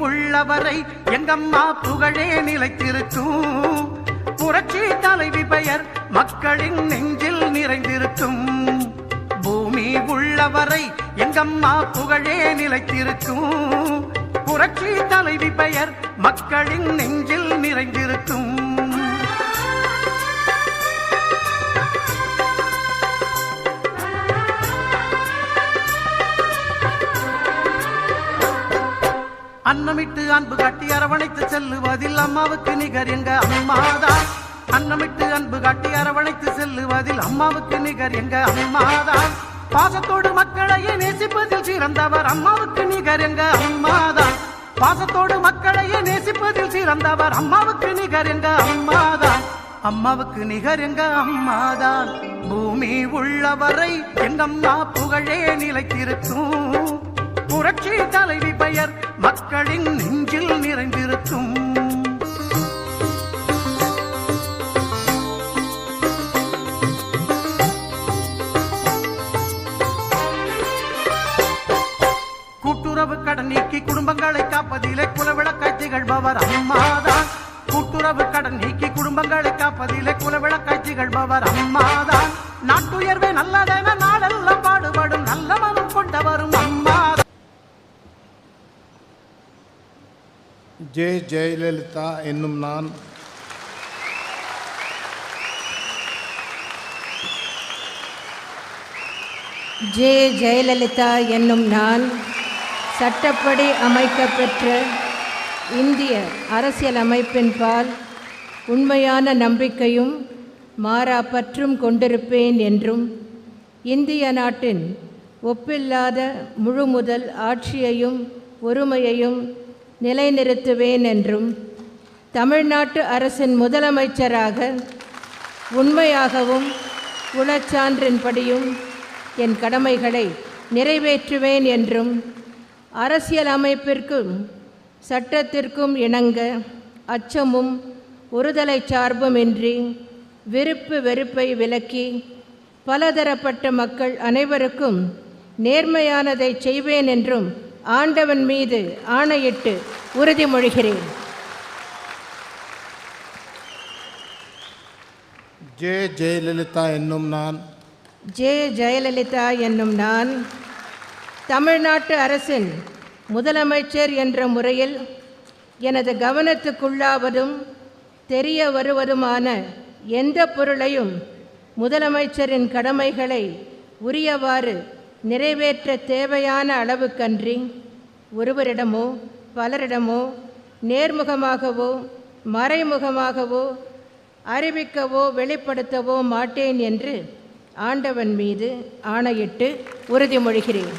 உள்ளவரை எங்கம்மா புகழே நிலைத்திருக்கும். புரட்சி தலைவி பெயர் மக்களின் நெஞ்சில் நிறைந்திருக்கும். பூமி உள்ளவரை எங்கம்மா புகழே நிலைத்திருக்கும். புரட்சி தலைவி பெயர் மக்களின் நெஞ்சில் நிறைந்திருக்கும். அன்னமிட்டு அன்பு காட்டி அரவணைத்து செல்லுவதில் அம்மாவுக்கு நிகர் எங்க அம்மாதான். அன்னமிட்டு அன்பு காட்டி அரவணைத்து செல்லுவதில் அம்மாவுக்கு நிகர் எங்க அம்மாதான். பாசத்தோடு மக்களையே நேசிப்பதில் சிறந்தவர் அம்மாவுக்கு நிகர் எங்க அம்மாதான். பாசத்தோடு மக்களையே நேசிப்பதில் சிறந்தவர் அம்மாவுக்கு நிகர் எங்க அம்மாதான். அம்மாவுக்கு நிகர் எங்க அம்மாதான். பூமி உள்ளவரை எங்கம்மா புகழே நிலைத்திருக்கும். புரட்சி தலைவி பெயர் மக்களின் நெஞ்சில் நிறைந்திருக்கும். கூட்டுறவு கடன் நீக்கி குடும்பங்களை காப்பதிலே குலவிளக்காய் திகழ்பவர் அம்மாதான். கூட்டுறவு கடன் நீக்கி குடும்பங்களை காப்பதிலே குலவிளக்காய் திகழ்பவர் அம்மாதான். நாட்டுயர்வே நல்லதென நாடெல்லாம் பாடுபடும் நல்ல மனம் கொண்டவரும் அம்மாதான். ஜே ஜெயலலிதா என்னும் நான் ஜே ஜெயலலிதா என்னும் நான் சட்டப்படி அமைக்கப்பெற்ற இந்திய அரசியலமைப்பின் பால் உண்மையான நம்பிக்கையும் மாறா பற்றும் கொண்டிருப்பேன் என்றும் இந்திய நாட்டின் ஒப்பில்லாத முழுமுதல் ஆட்சியையும் ஒருமையையும் நிலைநிறுத்துவேன் என்றும் தமிழ்நாட்டு அரசின் முதலமைச்சராக உண்மையாகவும் உளச்சான்றின்படியும் என் கடமைகளை நிறைவேற்றுவேன் என்றும் அரசியலமைப்பிற்கும் சட்டத்திற்கும் இணங்க அச்சமும் ஒருதலை சார்புமின்றி விருப்பு வெறுப்பை விலக்கி பலதரப்பட்ட மக்கள் அனைவருக்கும் நேர்மையானதை செய்வேன் என்றும் ஆண்டவன் மீது ஆணையிட்டு உறுதிமொழிகிறேன். ஜே ஜெயலலிதா என்னும் நான் ஜே ஜெயலலிதா என்னும் நான் தமிழ்நாட்டு அரசின் முதலமைச்சர் என்ற முறையில் எனது கவனத்துக்குள்ளாவதும் தெரிய வருவதுமான எந்த பொருளையும் முதலமைச்சரின் கடமைகளை உரியவாறு நிறைவேற்ற தேவையான அளவுக்கன்றி ஒருவரிடமோ பலரிடமோ நேர்முகமாகவோ மறைமுகமாகவோ அறிவிக்கவோ வெளிப்படுத்தவோ மாட்டேன் என்று ஆண்டவன் மீது ஆணையிட்டு உறுதிமொழிகிறேன்.